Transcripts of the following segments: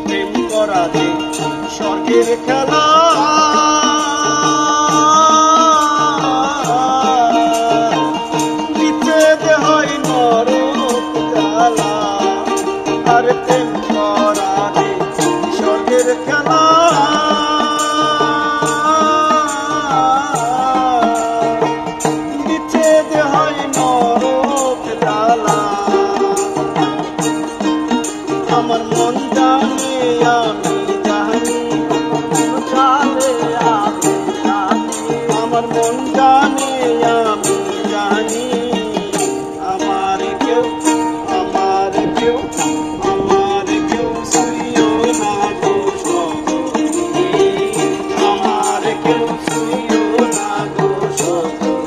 প্রেম করা যে স্বর্গের খেলা, বিচ্ছেদ হয় নরক জ্বালা। আর প্রেম করা যে স্বর্গের খেলা, বিচ্ছেদ হয় নরক জ্বালা। আমার মন জানে আমি জানি, জানে আমি জানি। আমার মন জানে আমি জানি, আমার কেউ আমার কেউ আমার কেউ শুইও না গো সজনী, আমার কেউ শুইও না গো সজনী।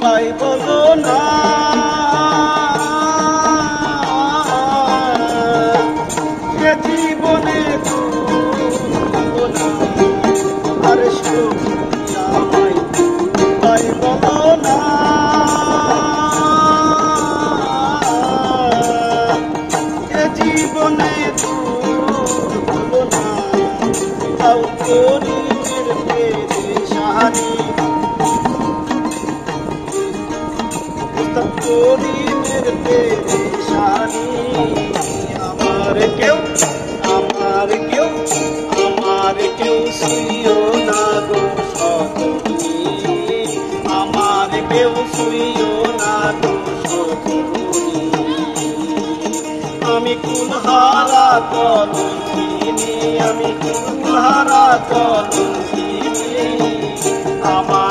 পাই বলো না, এ জীবনে তুলবো না। আর সখী আমায় পাই বলো না, এ জীবনে তুলবো না। তাও করিমের পেরেশানি, করিমের পেরেশানি। আমার কেউ আমার কেউ আমার কেউ শুইও না গো সজনী, আমার কেউ শুইও না গো সজনী। আমি কুলহারা কলঙ্কিনী, আমি কুলহারা কলঙ্কিনী। আমার